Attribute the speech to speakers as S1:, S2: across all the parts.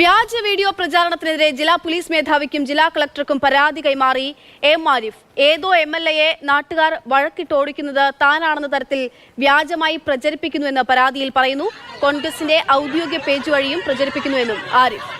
S1: വ്യാജ വീഡിയോ പ്രചാരണത്തിനെതിരെ ജില്ലാ പോലീസ് മേധാവിക്കും ജില്ലാ കളക്ടർക്കും പരാതി കൈമാറി എം ആരിഫ്. ഏതോ MLA-യെ നാട്ടുകാർ വഴക്കിട്ടോടിക്കുന്നത് താനാണെന്ന തരത്തിൽ വ്യാജമായി പ്രചരിപ്പിക്കുന്നുവെന്ന് പരാതിയിൽ പറയുന്നു. കോൺഗ്രസിന്റെ ഔദ്യോഗിക പേജ് വഴിയും പ്രചരിപ്പിക്കുന്നുവെന്നും ആരിഫ്.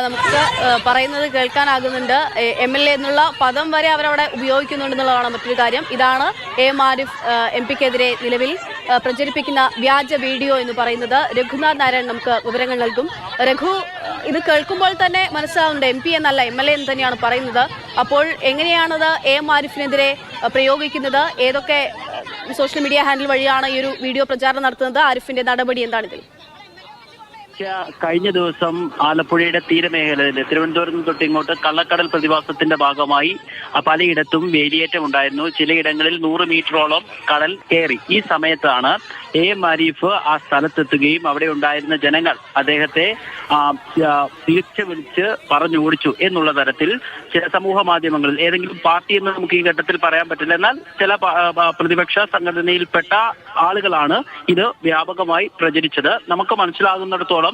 S1: നമുക്ക് പറയുന്നത് കേൾക്കാനാകുന്നുണ്ട്. MLA എന്നുള്ള പദം വരെ അവരവിടെ ഉപയോഗിക്കുന്നുണ്ടെന്നുള്ളതാണ് മറ്റൊരു കാര്യം. ഇതാണ് എം ആരിഫ് MP-ക്കെതിരെ നിലവിൽ പ്രചരിപ്പിക്കുന്ന വ്യാജ വീഡിയോ എന്ന് പറയുന്നത്. രഘുനാഥ് നാരായൺ നമുക്ക് വിവരങ്ങൾ നൽകും. രഘു, ഇത് കേൾക്കുമ്പോൾ തന്നെ മനസ്സിലാവുന്നുണ്ട് MP എന്നല്ല MLA എന്ന് തന്നെയാണ് പറയുന്നത്. അപ്പോൾ എങ്ങനെയാണത് എം ആരിഫിനെതിരെ പ്രയോഗിക്കുന്നത്? ഏതൊക്കെ സോഷ്യൽ മീഡിയ ഹാൻഡിൽ വഴിയാണ് ഈ ഒരു വീഡിയോ പ്രചാരണം നടത്തുന്നത്? ആരിഫിന്റെ നടപടി എന്താണിതിൽ?
S2: കഴിഞ്ഞ ദിവസം ആലപ്പുഴയുടെ തീരമേഖലയിൽ തിരുവനന്തപുരം തൊട്ട് ഇങ്ങോട്ട് കള്ളക്കടൽ പ്രതിഭാസത്തിന്റെ ഭാഗമായി പലയിടത്തും വേലിയേറ്റം ഉണ്ടായിരുന്നു. ചിലയിടങ്ങളിൽ 100 മീറ്ററോളം കടൽ കയറി. ഈ സമയത്താണ് എം ആരിഫ് ആ സ്ഥലത്തെത്തുകയും അവിടെ ഉണ്ടായിരുന്ന ജനങ്ങൾ അദ്ദേഹത്തെ വിളിച്ച് പറഞ്ഞോടിച്ചു എന്നുള്ള തരത്തിൽ ചില സമൂഹ മാധ്യമങ്ങളിൽ, ഏതെങ്കിലും പാർട്ടി എന്ന് നമുക്ക് ഈ ഘട്ടത്തിൽ പറയാൻ പറ്റില്ല, എന്നാൽ ചില പ്രതിപക്ഷ സംഘടനയിൽപ്പെട്ട ആളുകളാണ് ഇത് വ്യാപകമായി പ്രചരിച്ചത്. നമുക്ക് മനസ്സിലാകുന്നിടത്തോളം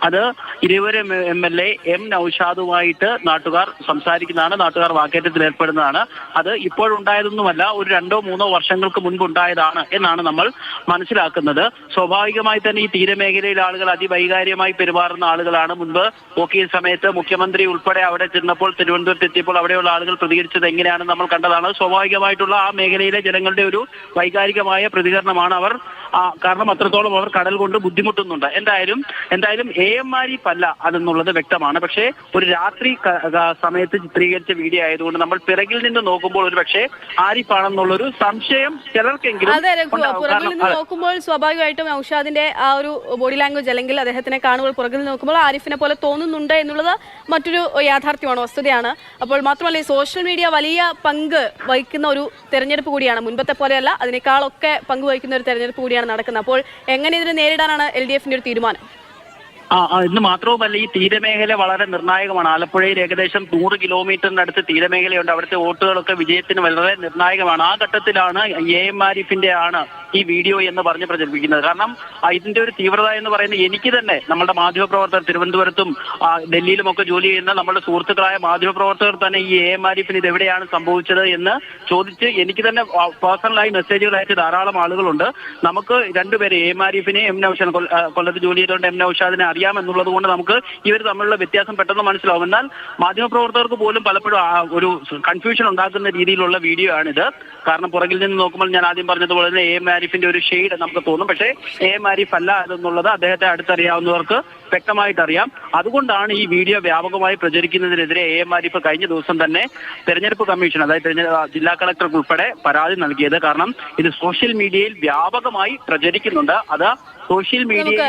S2: അത് ഇരുവരും MLA M നൌഷാദുമായിട്ട് നാട്ടുകാർ സംസാരിക്കുന്നതാണ്, നാട്ടുകാർ വാക്കേറ്റത്തിൽ ഏർപ്പെടുന്നതാണ്. അത് ഇപ്പോഴുണ്ടായതൊന്നുമല്ല, ഒരു 2-3 വർഷങ്ങൾക്ക് മുൻപ് ഉണ്ടായതാണ് എന്നാണ് നമ്മൾ മനസ്സിലാക്കുന്നത്. സ്വാഭാവികമായി തന്നെ ഈ തീരമേഖലയിലെ ആളുകൾ അതിവൈകാര്യമായി പെരുമാറുന്ന ആളുകളാണ്. മുൻപ് ഓക്കിയ സമയത്ത് മുഖ്യമന്ത്രി ഉൾപ്പെടെ അവിടെ ചെന്നപ്പോൾ, തിരുവനന്തപുരത്ത് എത്തിയപ്പോൾ അവിടെയുള്ള ആളുകൾ പ്രതികരിച്ചത് എങ്ങനെയാണെന്ന് നമ്മൾ കണ്ടതാണ്. സ്വാഭാവികമായിട്ടുള്ള ആ മേഖലയിലെ ജനങ്ങളുടെ ഒരു വൈകാരികമായ പ്രതികരണമാണ് അവർ. കാരണം അത്രത്തോളം അവർ കടൽ കൊണ്ട് ബുദ്ധിമുട്ടുന്നുണ്ട്. എന്തായാലും എം ആരിഫ് അല്ല അതെന്നുള്ളത് വ്യക്തമാണ്. പക്ഷേ ഒരു രാത്രി സമയത്ത് ചിത്രീകരിച്ച വീഡിയോ ആയതുകൊണ്ട് നമ്മൾ പിറകിൽ നിന്ന് നോക്കുമ്പോൾ ഒരു പക്ഷേ ആരിഫ് ആണെന്നുള്ളൊരു സംശയം ചിലർക്കെങ്കിലും.
S1: അതെ രഘു, പുറകിൽ നിന്ന് നോക്കുമ്പോൾ സ്വാഭാവികമായിട്ടും നൌഷാദിന്റെ ആ ഒരു ബോഡി ലാംഗ്വേജ് അല്ലെങ്കിൽ അദ്ദേഹത്തിനെ കാണുമ്പോൾ പുറകിൽ നിന്ന് നോക്കുമ്പോൾ ആരിഫിനെ പോലെ തോന്നുന്നുണ്ട് എന്നുള്ളത് മറ്റൊരു യാഥാർത്ഥ്യമാണ്, വസ്തുതയാണ്. അപ്പോൾ മാത്രമല്ല, ഈ സോഷ്യൽ മീഡിയ വലിയ പങ്ക് വഹിക്കുന്ന ഒരു തെരഞ്ഞെടുപ്പ് കൂടിയാണ്. മുൻപത്തെ പോലെയല്ല, അതിനേക്കാളൊക്കെ പങ്ക് വഹിക്കുന്ന ഒരു തെരഞ്ഞെടുപ്പ് കൂടിയാണ് നടക്കുന്നത്. അപ്പോൾ എങ്ങനെ ഇതിനെ നേരിടാനാണ് LDF-ന്റെ ഒരു തീരുമാനം?
S2: ഇന്ന് മാത്രവുമല്ല, ഈ തീരമേഖല വളരെ നിർണായകമാണ്. ആലപ്പുഴയിൽ ഏകദേശം 100 കിലോമീറ്ററിനടുത്ത് തീരമേഖലയുണ്ട്. അവിടുത്തെ വോട്ടുകളൊക്കെ വിജയത്തിന് വളരെ നിർണായകമാണ്. ആ ഘട്ടത്തിലാണ് എം ആരിഫിന്റെ ആണ് ഈ വീഡിയോ എന്ന് പറഞ്ഞ് പ്രചരിപ്പിക്കുന്നത്. കാരണം ഇതിന്റെ ഒരു തീവ്രത എന്ന് പറയുന്നത്, എനിക്ക് തന്നെ നമ്മുടെ മാധ്യമപ്രവർത്തകർ തിരുവനന്തപുരത്തും ഡൽഹിയിലുമൊക്കെ ജോലി ചെയ്യുന്ന നമ്മുടെ സുഹൃത്തുക്കളായ മാധ്യമപ്രവർത്തകർ തന്നെ ഈ എം ആരിഫിന് ഇത് എവിടെയാണ് സംഭവിച്ചത് എന്ന് ചോദിച്ച് എനിക്ക് തന്നെ പേഴ്സണലായി മെസ്സേജുകൾ അയച്ച് ധാരാളം ആളുകളുണ്ട്. നമുക്ക് രണ്ടുപേരെ, എം ആരിഫിനെ M നൌഷാദ്, കൊല്ലത്ത് ജോലി ചെയ്തുകൊണ്ട് M നൌഷാദിനെ അറിയാമെന്നുള്ളത് കൊണ്ട് നമുക്ക് ഇവർ തമ്മിലുള്ള വ്യത്യാസം പെട്ടെന്ന് മനസ്സിലാവും. എന്നാൽ മാധ്യമപ്രവർത്തകർക്ക് പോലും പലപ്പോഴും ഒരു കൺഫ്യൂഷൻ ഉണ്ടാക്കുന്ന രീതിയിലുള്ള വീഡിയോ ആണിത്. കാരണം പുറകിൽ നിന്ന് നോക്കുമ്പോൾ ഞാൻ ആദ്യം പറഞ്ഞതുപോലെ തന്നെ എം ആരിഫിന്റെ ഒരു ഷെയ്ഡ് നമുക്ക് തോന്നും. പക്ഷേ എം ആരിഫ് അല്ല അതെന്നുള്ളത് അദ്ദേഹത്തെ അടുത്തറിയാവുന്നവർക്ക് വ്യക്തമായിട്ട് അറിയാം. അതുകൊണ്ടാണ് ഈ വീഡിയോ വ്യാപകമായി പ്രചരിക്കുന്നതിനെതിരെ എം ആരിഫ് കഴിഞ്ഞ ദിവസം തന്നെ തെരഞ്ഞെടുപ്പ് കമ്മീഷൻ, അതായത് ജില്ലാ കളക്ടർക്ക് ഉൾപ്പെടെ പരാതി നൽകിയത്. കാരണം ഇത് സോഷ്യൽ മീഡിയയിൽ വ്യാപകമായി പ്രചരിക്കുന്നുണ്ട്. അത് സോഷ്യൽ മീഡിയയിൽ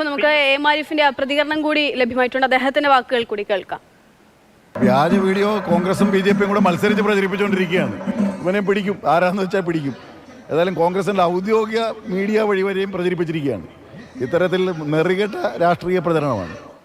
S1: നമുക്ക് എം ആരിഫിന്റെ പ്രതികരണം കൂടി ലഭ്യമായിട്ടുണ്ട്. അദ്ദേഹത്തിന്റെ വാക്കുകൾ കൂടി കേൾക്കാം.
S3: വ്യാജ വീഡിയോ കോൺഗ്രസും BJP കൂടെ മത്സരിച്ച് പ്രചരിപ്പിച്ചുകൊണ്ടിരിക്കുകയാണ്. ഇവനെ പിടിക്കും, ആരാന്ന് വെച്ചാൽ പിടിക്കും. ഏതായാലും കോൺഗ്രസിൻ്റെ ഔദ്യോഗിക മീഡിയ വഴി വരെയും പ്രചരിപ്പിച്ചിരിക്കുകയാണ്. ഇത്തരത്തിൽ നെറികെട്ട രാഷ്ട്രീയ പ്രചരണമാണ്.